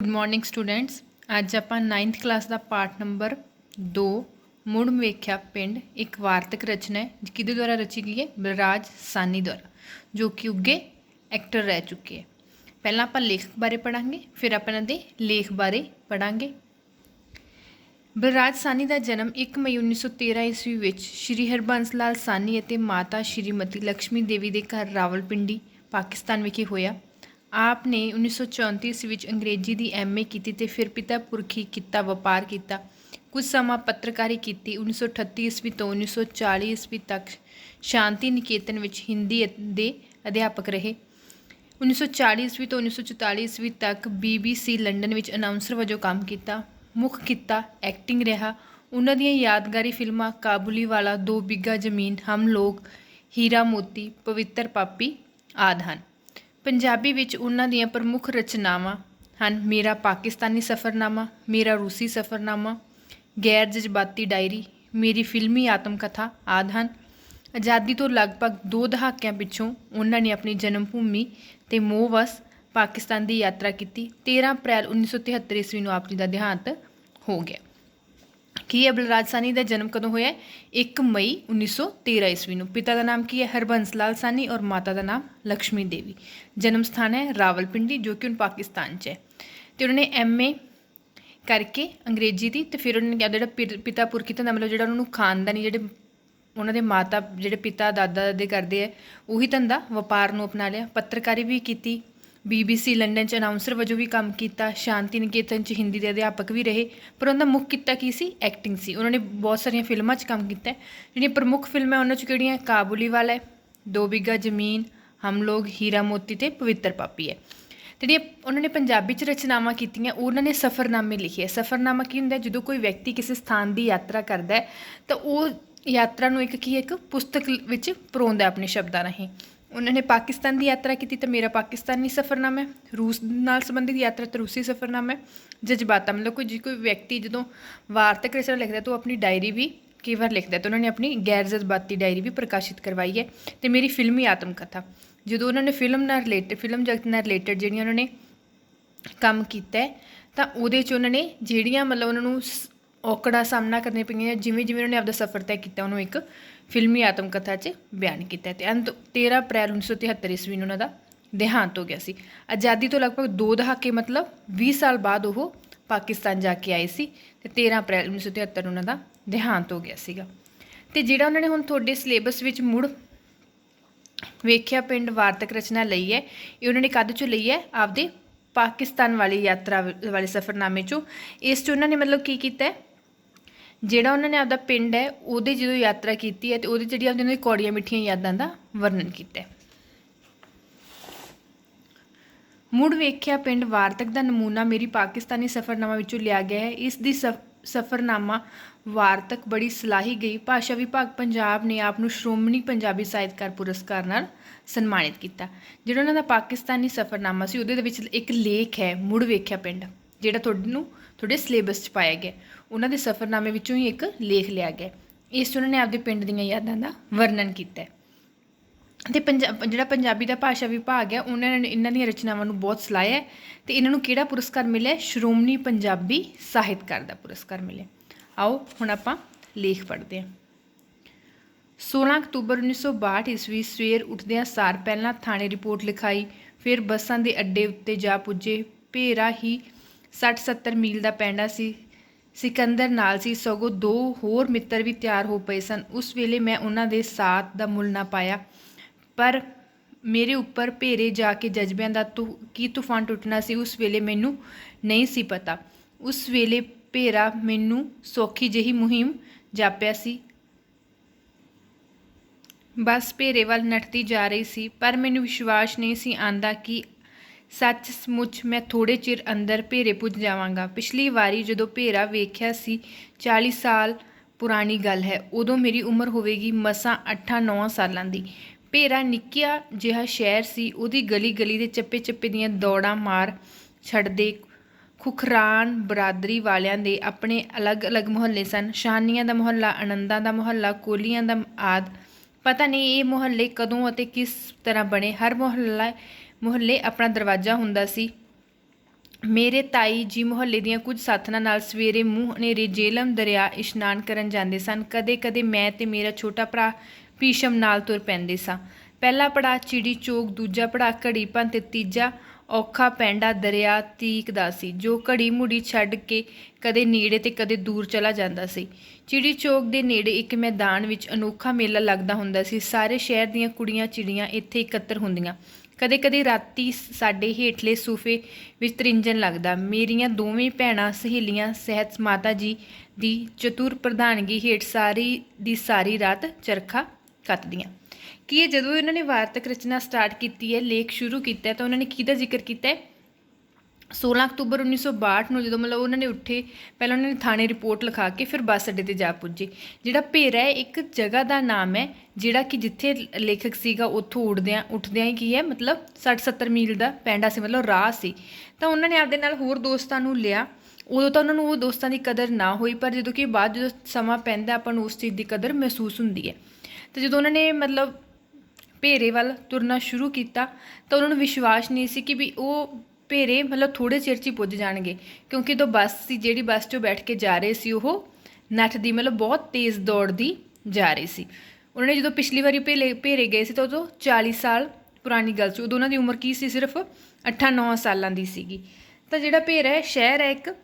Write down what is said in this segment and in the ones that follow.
Good morning students. अज आप 9th class का part number 2 मुड़ वेख्या पिंड एक वार्तक रचना है कि द्वारा रची गई है बलराज सानी द्वारा, जो कि उगे एक्टर रह चुके हैं। पहला आप लेखक बारे पढ़ांगे, फिर आप इन्हां दे लेख बारे पढ़ांगे। बलराज सानी का जन्म 1 मई 1913 ईस्वी विच श्री हरबंस लाल सानी और माता श्रीमती लक्ष्मी देवी के घर रावलपिंडी पाकिस्तान विखे होया। आपने 1934 ईस्वी अंग्रेजी की MA की ते फिर पिता पुरखी किता वपार किया। कुछ समा पत्रकारी की। 1938 ईस्वी तो 1940 ईस्वी तक शांति निकेतन विच हिंदी के अध्यापक रहे। 1940 ईस्वी तो 1944 ईस्वी तक BBC लंडन विच अनाउंसर वजों काम किया। मुख किता एक्टिंग रहा। उन्हां दीयां यादगारी फिल्मां काबुलीवाला, 2 बिघा जमीन, हम लोग, हीरा मोती, पवित्र पापी आदि हैं। पंजाबी विच उन्हां दीयां प्रमुख रचनावां हन मेरा पाकिस्तानी सफ़रनामा, मेरा रूसी सफ़रनामा, गैर जज्बाती डायरी, मेरी फिल्मी आत्मकथा आदि हैं। आज़ादी तो लगभग 2 दहाकिਆਂ पिछों उन्होंने ने अपनी जन्म भूमि ते मोह वस पाकिस्तान की यात्रा की। 13 अप्रैल 1973 ईस्वी को आप जी का देहांत हो गया। की है बलराज सानी का जन्म कदों होया? 1 मई 1913 ईस्वी में। पिता का नाम की है हरबंस लाल सानी और माता का नाम लक्ष्मी देवी। जन्म स्थान है रावलपिंडी, जो कि उन पाकिस्तान च है। तो उन्होंने MA करके अंग्रेजी की, तो फिर उन्होंने जो पिता पुरखी का मतलब जो उन्होंने खानदानी जो उन्होंने माता जो पिता दादा दादे करते हैं उही धंधा वपार को अपना लिया। पत्रकारी भी की, BBC लंडन च अनाउंसर वजों भी काम किया, शांति निकेतन च हिंदी के अध्यापक भी रहे। पर उनका मुख किता की सी? एक्टिंग सी। उन्होंने बहुत सारिया फिल्मों काम किया। जी प्रमुख फिल्मां उन्होंने कि काबुलीवाला है, 2 बिघा जमीन, हम लोग, हीरा मोती ते पवित्र पापी है। जी उन्होंने पंजाबी च रचनावां कीतियां, उन्होंने सफ़रनामे लिखे। सफ़रनामा की होंदा? जो कोई व्यक्ति किसी स्थान की यात्रा करता है तो वह यात्रा एक की एक पुस्तक विच परोंदा अपने शब्दों राहीं। उन्होंने पाकिस्तान की यात्रा की तो मेरा पाकिस्तानी सफ़रनामा है। रूस नाल संबंधित यात्रा तो रूसी सफ़रनामा है। जज्बाता मतलब कोई व्यक्ति जो वार्तक रचना लिखता है तो अपनी डायरी भी कई बार लिखता है, तो उन्होंने अपनी गैर जज्बाती डायरी भी प्रकाशित करवाई है। तो मेरी फिल्मी आत्मकथा, जो उन्होंने फिल्म जगत नाल रिलेटेड जिहड़ियां उन्होंने काम किया है, तो उहदे च उन्होंने जिहड़ियां मतलब उन्होंने औकड़ा सामना करने पईयां, जिवें जिवें उन्होंने आपका सफ़र तय किया, उन्होंने एक फिल्मी आत्मकथा च बयान किया। तो अंत 13 अप्रैल 1973 ईस्वी में उन्होंने देहांत हो गया सी। आज़ादी तो लगभग 2 दहाके मतलब 20 साल बाद वो पाकिस्तान जाके आए सी। ते 13 अप्रैल 1973 उन्होंने देहांत हो गया सीगा। ते जिहड़ा उन्होंने हुण तुहाडे सिलेबस विच मुड़ वेख्या पिंड वार्तक रचना लई है, ये उन्होंने कद चों लई है? आपदे पाकिस्तान वाली यात्रा वाले सफ़रनामे चों। इस च उन्होंने मतलब की कीता है? ਜਿਹੜਾ ਉਹਨਾਂ ਨੇ ਆਪਦਾ ਪਿੰਡ ਹੈ ਉਹਦੇ ਜਦੋਂ यात्रा की है तो ਉਹਦੇ ਜਿਹੜੀ ਆਪਣੀ ਕੌੜੀਆਂ ਮਿੱਠੀਆਂ ਯਾਦਾਂ ਦਾ ਵਰਣਨ ਕੀਤਾ। ਮੁੜ ਵੇਖਿਆ ਪਿੰਡ ਵਾਰਤਕ ਦਾ ਨਮੂਨਾ ਮੇਰੀ ਪਾਕਿਸਤਾਨੀ ਸਫ਼ਰਨਾਮਾ ਵਿੱਚੋਂ ਲਿਆ ਗਿਆ ਹੈ। ਇਸ ਦੀ ਸਫ਼ਰਨਾਮਾ ਵਾਰਤਕ ਬੜੀ ਸਲਾਹੀ ਗਈ। ਭਾਸ਼ਾ ਵਿਭਾਗ ਪੰਜਾਬ ਨੇ ਆਪ ਨੂੰ ਸ਼੍ਰੋਮਣੀ ਪੰਜਾਬੀ ਸਾਹਿਤਕਾਰ ਪੁਰਸਕਾਰ ਨਾਲ ਸਨਮਾਨਿਤ ਕੀਤਾ। ਜਿਹੜਾ ਉਹਨਾਂ ਦਾ ਪਾਕਿਸਤਾਨੀ ਸਫ਼ਰਨਾਮਾ ਸੀ ਉਹਦੇ ਵਿੱਚ ਇੱਕ ਲੇਖ ਹੈ ਮੁੜ ਵੇਖਿਆ ਪਿੰਡ, ਜਿਹੜਾ ਤੁਹਾਡੇ ਸਿਲੇਬਸ 'ਚ ਪਾਇਆ ਗਿਆ। उन्होंने सफ़रनामे विचों ही एक लेख लिया गया। इस उन्होंने आपके पिंड दीयां यादां दा वर्णन किया। तो जिहड़ा पंजाबी का भाषा विभाग है उन्होंने इन्हां दीयां रचनावां नूं बहुत सलाहिया है। तो इन्होंने किहड़ा पुरस्कार मिले? श्रोमणी पंजाबी साहित्यकार का पुरस्कार मिले। आओ हुण आपां लेख पढ़ते हैं। 16 अक्तूबर 1962 ईस्वी सवेर उठदियां सार पहलां थाणे रिपोर्ट लिखाई, फिर बसां दे अड्डे उत्ते जा पुजे। भेरा ही 60-70 मील का पैंडा सी। सिकंदर नाल सी, सगों 2 होर मित्र भी तैयार हो पे सन। उस वेले मैं उन्हां दे साथ दा मुल ना पाया, पर मेरे उपर भेरे जाके जज्बियां दा की तूफान टुटना सी उस वेले मैनू नहीं सी पता। उस वेले भेरा मैनू सौखी जही मुहिम जापिया सी, बस भेरे वाल नठती जा रही सी, पर मैनू विश्वास नहीं सी आंदा कि सचमुच मैं थोड़े चिर अंदर भेरे पुज जावांगा। पिछली वारी जदों भेरा वेख्या सी 40 साल पुरानी गल है, उदों मेरी उम्र होवेगी मसां 8-9 सालां दी। भेरा निक्किया जिहा शहर सी, उहदी गली गली दे चप्पे चप्पे दीयां दौड़ां मार छड्डदे खुखरान बरादरी वालियां दे अपने अलग अलग मुहल्ले सन। शानियां दा मुहल्ला, आनंदां दा मुहल्ला, कोहलियां दा आदि। पता नहीं ये मुहल्ले कदों अते किस तरह बने। हर मुहल्ले अपना दरवाज़ा हुंदा सी, ਮੇਰੇ ਤਾਈ ਜੀ ਮੁਹੱਲੇ ਦੀਆਂ ਕੁਝ ਸਾਥਣਾਂ ਨਾਲ ਸਵੇਰੇ ਮੂੰਹ ਹਨੇਰੇ ਜੇਹਲਮ ਦਰਿਆ ਇਸ਼ਨਾਨ ਕਰਨ ਜਾਂਦੇ ਸਨ। ਕਦੇ ਕਦੇ ਮੈਂ ਤੇ ਮੇਰਾ ਛੋਟਾ ਭਰਾ ਭੀਸ਼ਮ ਨਾਲ ਤੁਰ ਪੈਂਦੇ ਸਾਂ। ਪਹਿਲਾ ਪੜਾਅ ਚਿੜੀ ਚੋਕ, ਦੂਜਾ ਪੜਾਅ ਘੜੀ ਭੰਨ ਤੇ ਤੀਜਾ ਔਖਾ ਪੈਂਡਾ ਦਰਿਆ ਤੀਕ ਦਾ ਸੀ, ਜੋ ਘੜੀ ਮੁੜੀ ਛੱਡ ਕੇ ਕਦੇ ਨੇੜੇ ਤੇ ਕਦੇ ਦੂਰ ਚਲਾ ਜਾਂਦਾ ਸੀ। ਚਿੜੀ ਚੌਕ ਦੇ ਨੇੜੇ ਇੱਕ ਮੈਦਾਨ ਵਿੱਚ ਅਨੋਖਾ ਮੇਲਾ ਲੱਗਦਾ ਹੁੰਦਾ ਸੀ। ਸਾਰੇ ਸ਼ਹਿਰ ਦੀਆਂ ਕੁੜੀਆਂ ਚਿੜੀਆਂ ਇੱਥੇ ਇਕੱਤਰ ਹੁੰਦੀਆਂ। ਕਦੇ ਕਦੇ ਰਾਤੀ ਸਾਡੇ ਹੇਠਲੇ ਸੋਫੇ ਵਿੱਚ ਤ੍ਰਿੰਜਣ ਲੱਗਦਾ। ਮੇਰੀਆਂ ਦੋਵੇਂ ਭੈਣਾਂ ਸਹੇਲੀਆਂ ਸਹਿਤ ਮਾਤਾ ਜੀ ਦੀ ਚਤੁਰ ਪ੍ਰਧਾਨਗੀ ਹੇਠ ਸਾਰੀ ਦੀ ਸਾਰੀ ਰਾਤ ਚਰਖਾ ਕੱਤਦੀਆਂ। ਕਿ ਇਹ ਜਦੋਂ ਇਹਨਾਂ ਨੇ ਵਾਰਤਕ ਰਚਨਾ ਸਟਾਰਟ ਕੀਤੀ ਹੈ, ਲੇਖ ਸ਼ੁਰੂ ਕੀਤਾ ਤਾਂ ਉਹਨਾਂ ਨੇ ਕਿਹਦਾ ਜ਼ਿਕਰ ਕੀਤਾ ਹੈ? 16 ਅਕਤੂਬਰ 1962 ਨੂੰ, ਜਦੋਂ ਮਤਲਬ ਉਹਨਾਂ ਨੇ ਉੱਠੇ, ਪਹਿਲਾਂ ਉਹਨਾਂ ਨੇ ਥਾਣੇ ਰਿਪੋਰਟ ਲਿਖਾ ਕੇ ਫਿਰ ਬੱਸ ਅੱਡੇ 'ਤੇ ਜਾ ਪੁੱਜੇ। ਜਿਹੜਾ ਭੇਰਾ ਹੈ ਇੱਕ ਜਗ੍ਹਾ ਦਾ ਨਾਮ ਹੈ, ਜਿਹੜਾ ਕਿ ਜਿੱਥੇ ਲੇਖਕ ਸੀਗਾ ਉੱਥੋਂ ਉੱਠਦਿਆਂ ਹੀ ਕੀ ਹੈ ਮਤਲਬ 60-70 ਮੀਲ ਦਾ ਪੈਂਡਾ ਸੀ, ਮਤਲਬ ਰਾਹ ਸੀ। ਤਾਂ ਉਹਨਾਂ ਨੇ ਆਪਦੇ ਨਾਲ ਹੋਰ ਦੋਸਤਾਂ ਨੂੰ ਲਿਆ। ਉਦੋਂ ਤਾਂ ਉਹਨਾਂ ਨੂੰ ਉਹ ਦੋਸਤਾਂ ਦੀ ਕਦਰ ਨਾ ਹੋਈ, ਪਰ ਜਦੋਂ ਕਿ ਬਾਅਦ ਜਦੋਂ ਸਮਾਂ ਪੈਂਦਾ ਆਪਾਂ ਨੂੰ ਉਸ ਚੀਜ਼ ਦੀ ਕਦਰ ਮਹਿਸੂਸ ਹੁੰਦੀ ਹੈ। ਅਤੇ ਜਦੋਂ ਉਹਨਾਂ ਨੇ ਮਤਲਬ ਭੇਰੇ ਵੱਲ ਤੁਰਨਾ ਸ਼ੁਰੂ ਕੀਤਾ ਤਾਂ ਉਹਨਾਂ ਨੂੰ ਵਿਸ਼ਵਾਸ ਨਹੀਂ ਸੀ ਕਿ ਵੀ ਉਹ ਭੇਰੇ ਮਤਲਬ ਥੋੜ੍ਹੇ ਚਿਰ 'ਚ ਹੀ ਪੁੱਜ ਜਾਣਗੇ, ਕਿਉਂਕਿ ਜਦੋਂ ਬੱਸ ਸੀ, ਜਿਹੜੀ ਬੱਸ 'ਚੋਂ ਬੈਠ ਕੇ ਜਾ ਰਹੇ ਸੀ, ਉਹ ਨੱਠਦੀ ਮਤਲਬ ਬਹੁਤ ਤੇਜ਼ ਦੌੜਦੀ ਜਾ ਰਹੀ ਸੀ। ਉਹਨਾਂ ਨੇ ਜਦੋਂ ਪਿਛਲੀ ਵਾਰੀ ਭੇਰੇ ਗਏ ਸੀ ਤਾਂ ਉਦੋਂ 40 ਸਾਲ ਪੁਰਾਣੀ ਗੱਲ ਸੀ। ਉਦੋਂ ਉਹਨਾਂ ਦੀ ਉਮਰ ਕੀ ਸੀ? ਸਿਰਫ 8-9 ਸਾਲਾਂ ਦੀ ਸੀਗੀ। ਤਾਂ ਜਿਹੜਾ ਭੇਰਾ ਹੈ ਸ਼ਹਿਰ ਹੈ ਇੱਕ,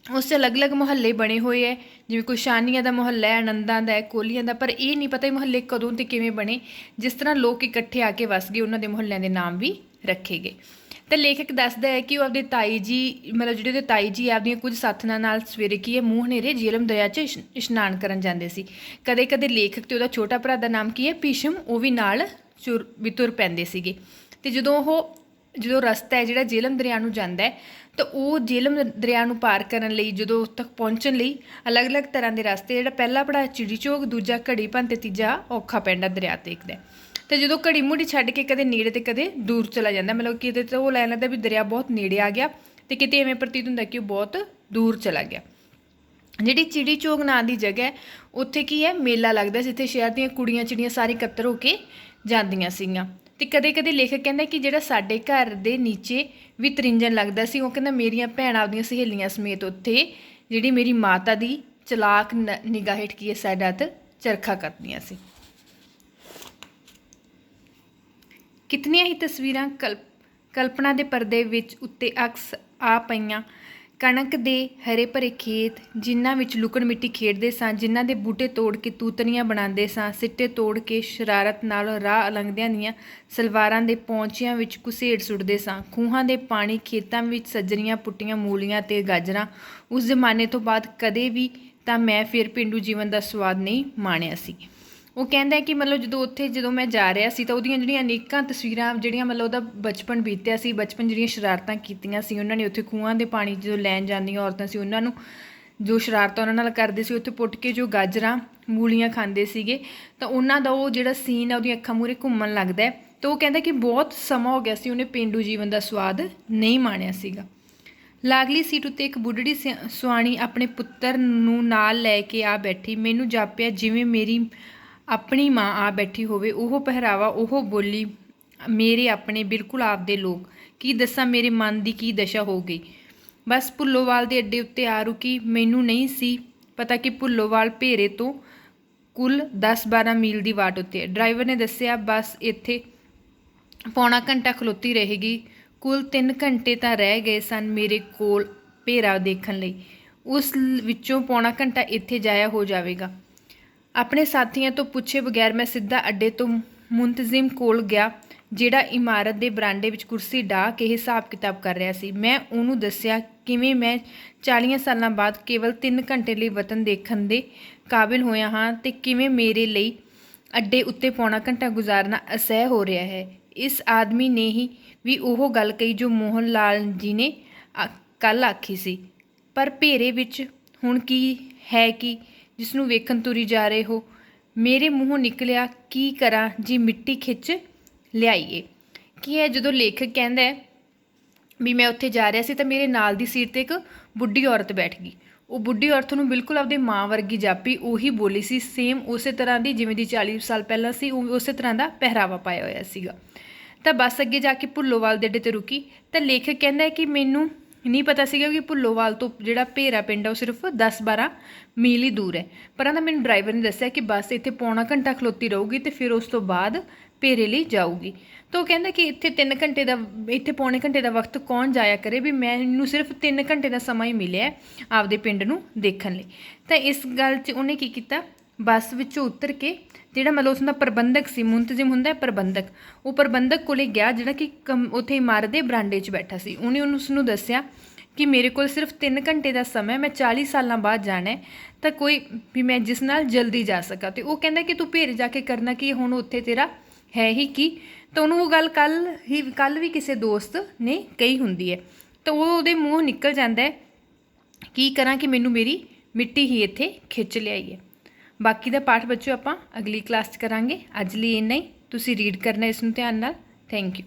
ਉਸ 'ਚ ਅਲੱਗ-ਅਲੱਗ ਮੁਹੱਲੇ ਬਣੇ ਹੋਏ ਹੈ, ਜਿਵੇਂ ਕੋਈ ਸ਼ਾਨੀਆਂ ਦਾ ਮੁਹੱਲਾ ਹੈ, ਆਨੰਦਾਂ ਦਾ ਹੈ, ਕੋਹਲੀਆਂ ਦਾ, ਪਰ ਇਹ ਨਹੀਂ ਪਤਾ ਇਹ ਮੁਹੱਲੇ ਕਦੋਂ ਅਤੇ ਕਿਵੇਂ ਬਣੇ। ਜਿਸ ਤਰ੍ਹਾਂ ਲੋਕ ਇਕੱਠੇ ਆ ਕੇ ਵਸ ਗਏ, ਉਹਨਾਂ ਦੇ ਮੁਹੱਲਿਆਂ ਦੇ ਨਾਮ ਵੀ ਰੱਖੇ ਗਏ। ਤਾਂ ਲੇਖਕ ਦੱਸਦਾ ਹੈ ਕਿ ਉਹ ਆਪਦੇ ਤਾਈ ਜੀ ਮਤਲਬ ਜਿਹੜੇ ਉਹਦੇ ਤਾਈ ਜੀ ਆਪਦੀਆਂ ਕੁਝ ਸਾਥਣਾਂ ਨਾਲ ਸਵੇਰੇ ਕੀ ਹੈ ਮੂੰਹ ਹਨੇਰੇ ਜੇਹਲਮ ਦਰਿਆ 'ਚ ਇਸ਼ਨਾਨ ਕਰਨ ਜਾਂਦੇ ਸੀ। ਕਦੇ ਕਦੇ ਲੇਖਕ ਅਤੇ ਉਹਦਾ ਛੋਟਾ ਭਰਾ ਦਾ ਨਾਮ ਕੀ ਹੈ ਭੀਸ਼ਮ, ਉਹ ਵੀ ਨਾਲ ਤੁਰ ਪੈਂਦੇ ਸੀਗੇ। ਅਤੇ ਜਦੋਂ ਰਸਤਾ ਹੈ ਜਿਹੜਾ ਜੇਹਲਮ ਦਰਿਆ ਨੂੰ ਜਾਂਦਾ ਹੈ, ਤਾਂ ਉਹ ਜੇਹਲਮ ਦਰਿਆ ਨੂੰ ਪਾਰ ਕਰਨ ਲਈ, ਜਦੋਂ ਤੱਕ ਪਹੁੰਚਣ ਲਈ ਅਲੱਗ-ਅਲੱਗ ਤਰ੍ਹਾਂ ਦੇ ਰਸਤੇ, ਜਿਹੜਾ ਪਹਿਲਾ ਪੜਾਅ ਚਿੜੀ ਚੌਕ, ਦੂਜਾ ਘੜੀ ਭੰਨ ਤੇ ਤੀਜਾ ਔਖਾ ਪੈਂਡਾ ਦਰਿਆ ਦੇਖਦਾ। ਅਤੇ ਜਦੋਂ ਘੜੀ ਮੁੜੀ ਛੱਡ ਕੇ ਕਦੇ ਨੇੜੇ ਅਤੇ ਕਦੇ ਦੂਰ ਚਲਾ ਜਾਂਦਾ, ਮਤਲਬ ਕਿਤੇ ਤਾਂ ਉਹ ਲੈ ਲੈਂਦਾ ਵੀ ਦਰਿਆ ਬਹੁਤ ਨੇੜੇ ਆ ਗਿਆ ਅਤੇ ਕਿਤੇ ਐਵੇਂ ਪ੍ਰਤੀਤ ਹੁੰਦਾ ਕਿ ਉਹ ਬਹੁਤ ਦੂਰ ਚਲਾ ਗਿਆ। ਜਿਹੜੀ ਚਿੜੀ ਚੌਕ ਨਾਂ ਦੀ ਜਗ੍ਹਾ ਹੈ, ਉੱਥੇ ਕੀ ਹੈ ਮੇਲਾ ਲੱਗਦਾ, ਜਿੱਥੇ ਸ਼ਹਿਰ ਦੀਆਂ ਕੁੜੀਆਂ ਚਿੜੀਆਂ ਸਾਰੀ ਇਕੱਤਰ ਹੋ ਕੇ ਜਾਂਦੀਆਂ ਸੀਗੀਆਂ। ਅਤੇ ਕਦੇ ਕਦੇ ਲੇਖਕ ਕਹਿੰਦਾ ਕਿ ਜਿਹੜਾ ਸਾਡੇ ਘਰ ਦੇ ਨੀਚੇ ਵੀ ਤ੍ਰਿੰਜਣ ਲੱਗਦਾ ਸੀ, ਉਹ ਕਹਿੰਦਾ ਮੇਰੀਆਂ ਭੈਣਾਂ ਆਪਦੀਆਂ ਸਹੇਲੀਆਂ ਸਮੇਤ ਉੱਥੇ ਜਿਹੜੀ ਮੇਰੀ ਮਾਤਾ ਦੀ ਚਲਾਕ ਨਿਗਾਹ ਹੇਠ ਕੀ ਹੈ ਸਾਡਾ ਤੇ ਚਰਖਾ ਕੱਤਦੀਆਂ ਸੀ। ਕਿਤਨੀਆਂ ਹੀ ਤਸਵੀਰਾਂ ਕਲਪਨਾ ਦੇ ਪਰਦੇ ਵਿੱਚ ਉੱਤੇ ਅਕਸ ਆ ਪਈਆਂ। ਕਣਕ ਦੇ ਹਰੇ ਭਰੇ ਖੇਤ, ਜਿਨ੍ਹਾਂ ਵਿੱਚ ਲੁਕਣ ਮਿੱਟੀ ਖੇਡਦੇ ਸਾਂ, ਜਿਨ੍ਹਾਂ ਦੇ ਬੂਟੇ ਤੋੜ ਕੇ ਤੂਤਨੀਆਂ ਬਣਾਉਂਦੇ ਸਾਂ, ਸਿੱਟੇ ਤੋੜ ਕੇ ਸ਼ਰਾਰਤ ਨਾਲ ਰਾਹ ਲੰਘਦਿਆਂ ਦੀਆਂ ਸਲਵਾਰਾਂ ਦੇ ਪੌਂਚਿਆਂ ਵਿੱਚ ਘੁਸੇੜ ਸੁੱਟਦੇ ਸਾਂ, ਖੂਹਾਂ ਦੇ ਪਾਣੀ, ਖੇਤਾਂ ਵਿੱਚ ਸੱਜਰੀਆਂ ਪੁੱਟੀਆਂ ਮੂਲੀਆਂ ਤੇ ਗਾਜਰਾਂ। ਉਸ ਜ਼ਮਾਨੇ ਤੋਂ ਬਾਅਦ ਕਦੇ ਵੀ ਤਾਂ ਮੈਂ ਫਿਰ ਪੇਂਡੂ ਜੀਵਨ ਦਾ ਸਵਾਦ ਨਹੀਂ ਮਾਣਿਆ ਸੀ। ਉਹ ਕਹਿੰਦਾ ਕਿ ਮਤਲਬ ਜਦੋਂ ਮੈਂ ਜਾ ਰਿਹਾ ਸੀ ਤਾਂ ਉਹਦੀਆਂ ਜਿਹੜੀਆਂ ਅਨੇਕਾਂ ਤਸਵੀਰਾਂ, ਜਿਹੜੀਆਂ ਮਤਲਬ ਉਹਦਾ ਬਚਪਨ ਬੀਤਿਆ ਸੀ, ਬਚਪਨ ਜਿਹੜੀਆਂ ਸ਼ਰਾਰਤਾਂ ਕੀਤੀਆਂ ਸੀ ਉਹਨਾਂ ਨੇ, ਉੱਥੇ ਖੂਹਾਂ ਦੇ ਪਾਣੀ ਜਦੋਂ ਲੈਣ ਜਾਂਦੀਆਂ ਔਰਤਾਂ ਸੀ, ਉਹਨਾਂ ਨੂੰ ਜੋ ਸ਼ਰਾਰਤਾਂ ਉਹਨਾਂ ਨਾਲ ਕਰਦੇ ਸੀ, ਉੱਥੇ ਪੁੱਟ ਕੇ ਜੋ ਗਾਜਰਾਂ ਮੂਲੀਆਂ ਖਾਂਦੇ ਸੀਗੇ, ਤਾਂ ਉਹਨਾਂ ਦਾ ਉਹ ਜਿਹੜਾ ਸੀਨ ਹੈ ਉਹਦੀਆਂ ਅੱਖਾਂ ਮੂਹਰੇ ਘੁੰਮਣ ਲੱਗਦਾ ਹੈ। ਤਾਂ ਉਹ ਕਹਿੰਦਾ ਕਿ ਬਹੁਤ ਸਮਾਂ ਹੋ ਗਿਆ ਸੀ, ਉਹਨੇ ਪੇਂਡੂ ਜੀਵਨ ਦਾ ਸਵਾਦ ਨਹੀਂ ਮਾਣਿਆ ਸੀਗਾ। ਲਾਗਲੀ ਸੀਟ ਉੱਤੇ ਇੱਕ ਬੁੱਢੜੀ ਸੁਆਣੀ ਆਪਣੇ ਪੁੱਤਰ ਨੂੰ ਨਾਲ ਲੈ ਕੇ ਆ ਬੈਠੀ। ਮੈਨੂੰ ਜਾਪਿਆ ਜਿਵੇਂ ਮੇਰੀ ਆਪਣੀ ਮਾਂ ਆ ਬੈਠੀ ਹੋਵੇ। ਉਹ ਪਹਿਰਾਵਾ, ਉਹ ਬੋਲੀ, ਮੇਰੇ ਆਪਣੇ ਬਿਲਕੁਲ ਆਪਦੇ ਲੋਕ। ਕੀ ਦੱਸਾਂ ਮੇਰੇ ਮਨ ਦੀ ਕੀ ਦਸ਼ਾ ਹੋ ਗਈ। ਬਸ ਭੁੱਲੋਵਾਲ ਦੇ ਅੱਡੇ ਉੱਤੇ ਆ ਰੁਕੀ। ਮੈਨੂੰ ਨਹੀਂ ਸੀ ਪਤਾ ਕਿ ਭੁੱਲੋਵਾਲ ਭੇਰੇ ਤੋਂ ਕੁੱਲ 10-12 ਮੀਲ ਦੀ ਵਾਟ ਉੱਤੇ ਹੈ। ਡਰਾਈਵਰ ਨੇ ਦੱਸਿਆ ਬੱਸ ਇੱਥੇ ਪੌਣਾ ਘੰਟਾ ਖਲੋਤੀ ਰਹੇਗੀ। ਕੁੱਲ 3 ਘੰਟੇ ਤਾਂ ਰਹਿ ਗਏ ਸਨ ਮੇਰੇ ਕੋਲ ਭੇਰਾ ਦੇਖਣ ਲਈ। ਉਸ ਵਿੱਚੋਂ ਪੌਣਾ ਘੰਟਾ ਇੱਥੇ ਜਾਇਆ ਹੋ ਜਾਵੇਗਾ। ਆਪਣੇ ਸਾਥੀਆਂ ਤੋਂ ਪੁੱਛੇ ਬਗੈਰ ਮੈਂ ਸਿੱਧਾ ਅੱਡੇ ਤੋਂ ਮੁੰਤਜ਼ਿਮ ਕੋਲ ਗਿਆ, ਜਿਹੜਾ ਇਮਾਰਤ ਦੇ ਬਰਾਂਡੇ ਵਿੱਚ ਕੁਰਸੀ ਢਾਹ ਕੇ ਹਿਸਾਬ ਕਿਤਾਬ ਕਰ ਰਿਹਾ ਸੀ। ਮੈਂ ਉਹਨੂੰ ਦੱਸਿਆ ਕਿਵੇਂ ਮੈਂ 40 ਸਾਲਾਂ ਬਾਅਦ ਕੇਵਲ 3 ਘੰਟੇ ਲਈ ਵਤਨ ਦੇਖਣ ਦੇ ਕਾਬਿਲ ਹੋਇਆ ਹਾਂ ਅਤੇ ਕਿਵੇਂ ਮੇਰੇ ਲਈ ਅੱਡੇ ਉੱਤੇ ਪੌਣਾ ਘੰਟਾ ਗੁਜ਼ਾਰਨਾ ਅਸਹਿ ਹੋ ਰਿਹਾ ਹੈ। ਇਸ ਆਦਮੀ ਨੇ ਹੀ ਵੀ ਉਹ ਗੱਲ ਕਹੀ ਜੋ ਮੋਹਨ ਲਾਲ ਜੀ ਨੇ ਕੱਲ੍ਹ ਆਖੀ ਸੀ। ਪਰ ਭੇਰੇ ਵਿੱਚ ਹੁਣ ਕੀ ਹੈ ਕਿ ਜਿਸ ਨੂੰ ਵੇਖਣ ਤੁਰੀ ਜਾ ਰਹੇ ਹੋ। ਮੇਰੇ ਮੂੰਹੋਂ ਨਿਕਲਿਆ, ਕੀ ਕਰਾਂ ਜੀ, ਮਿੱਟੀ ਖਿੱਚ ਲਿਆਈਏ। ਕੀ ਹੈ ਜਦੋਂ ਲੇਖਕ ਕਹਿੰਦਾ ਹੈ ਵੀ ਮੈਂ ਉੱਥੇ ਜਾ ਰਿਹਾ ਸੀ ਤਾਂ ਮੇਰੇ ਨਾਲ ਦੀ ਸੀਟ 'ਤੇ ਇੱਕ ਬੁੱਢੀ ਔਰਤ ਬੈਠ ਗਈ। ਉਹ ਬੁੱਢੀ ਔਰਤ ਨੂੰ ਬਿਲਕੁਲ ਆਪਦੀ ਮਾਂ ਵਰਗੀ ਜਾਪੀ। ਉਹੀ ਬੋਲੀ ਸੀ, ਸੇਮ ਉਸੇ ਤਰ੍ਹਾਂ ਦੀ ਜਿਵੇਂ ਦੀ 40 ਸਾਲ ਪਹਿਲਾਂ ਸੀ, ਉਸੇ ਤਰ੍ਹਾਂ ਦਾ ਪਹਿਰਾਵਾ ਪਾਇਆ ਹੋਇਆ ਸੀਗਾ। ਤਾਂ ਬੱਸ ਅੱਗੇ ਜਾ ਕੇ ਭੁੱਲੋਵਾਲ ਦੇ ਅੱਡੇ 'ਤੇ ਰੁਕੀ ਤਾਂ ਲੇਖਕ ਕਹਿੰਦਾ ਹੈ ਕਿ ਮੈਨੂੰ नहीं पता सीगा कि भुल्लोवाल तो ਜਿਹੜਾ ਭੇਰਾ ਪਿੰਡ ਆ ਉਹ ਸਿਰਫ 10-12 ਮੀਲ ਹੀ ਦੂਰ ਹੈ। ਪਰ ਨਾ ਮੈਨੂੰ ਡਰਾਈਵਰ ਨੇ ਦੱਸਿਆ ਕਿ ਬੱਸ ਇੱਥੇ ਪੌਣਾ ਘੰਟਾ ਖਲੋਤੀ ਰਹੂਗੀ ਤੇ ਫਿਰ ਉਸ ਤੋਂ ਬਾਅਦ ਭੇਰੇ ਲਈ ਜਾਊਗੀ। ਤਾਂ ਉਹ ਕਹਿੰਦਾ ਕਿ ਇੱਥੇ 3 ਘੰਟੇ ਦਾ ਇੱਥੇ ਪੌਣੇ ਘੰਟੇ ਦਾ ਵਕਤ ਕੌਣ ਜਾਇਆ ਕਰੇ, ਵੀ ਮੈਨੂੰ ਸਿਰਫ 3 ਘੰਟੇ ਦਾ ਸਮਾਂ ਹੀ ਮਿਲਿਆ ਆਪਦੇ ਪਿੰਡ ਨੂੰ ਦੇਖਣ ਲਈ। ਤਾਂ ਇਸ ਗੱਲ 'ਚ ਉਹਨੇ ਕੀ ਕੀਤਾ, ਬੱਸ ਵਿੱਚੋਂ ਉਤਰ ਕੇ ਜਿਹੜਾ ਮਤਲਬ ਉਸ ਦਾ ਪ੍ਰਬੰਧਕ ਸੀ, ਮੁੰਤਜ਼ਮ ਹੁੰਦਾ ਪ੍ਰਬੰਧਕ, ਉਹ ਪ੍ਰਬੰਧਕ ਕੋਲੇ ਗਿਆ ਜਿਹੜਾ ਕਿ ਉੱਥੇ ਇਮਾਰਤ ਦੇ ਬਰਾਂਡੇ 'ਚ ਬੈਠਾ ਸੀ। ਉਹਨੇ ਉਸ ਨੂੰ ਦੱਸਿਆ ਕਿ ਮੇਰੇ ਕੋਲ ਸਿਰਫ 3 ਘੰਟੇ ਦਾ ਸਮਾਂ, ਮੈਂ 40 ਸਾਲਾਂ ਬਾਅਦ ਜਾਣਾ ਤਾਂ ਕੋਈ ਵੀ ਮੈਂ ਜਿਸ ਨਾਲ ਜਲਦੀ ਜਾ ਸਕਾਂ। ਅਤੇ ਉਹ ਕਹਿੰਦਾ ਕਿ ਤੂੰ ਭੇਰ ਜਾ ਕੇ ਕਰਨਾ ਕੀ, ਹੁਣ ਉੱਥੇ ਤੇਰਾ ਹੈ ਹੀ ਕੀ। ਤਾਂ ਉਹਨੂੰ ਉਹ ਗੱਲ ਕੱਲ੍ਹ ਵੀ ਕਿਸੇ ਦੋਸਤ ਨੇ ਕਹੀ ਹੁੰਦੀ ਹੈ। ਤਾਂ ਉਹ ਉਹਦੇ ਮੂੰਹ ਨਿਕਲ ਜਾਂਦਾ ਹੈ, ਕੀ ਕਰਾਂ ਕਿ ਮੈਨੂੰ ਮੇਰੀ ਮਿੱਟੀ ਹੀ ਇੱਥੇ ਖਿੱਚ ਲਿਆਈ ਹੈ। ਬਾਕੀ ਦਾ ਪਾਠ ਬੱਚਿਓ ਆਪਾਂ ਅਗਲੀ ਕਲਾਸ 'ਚ ਕਰਾਂਗੇ। ਅੱਜ ਲਈ ਇੰਨਾ ਹੀ। ਤੁਸੀਂ ਰੀਡ ਕਰਨਾ ਇਸ ਨੂੰ ਧਿਆਨ ਨਾਲ। Thank you.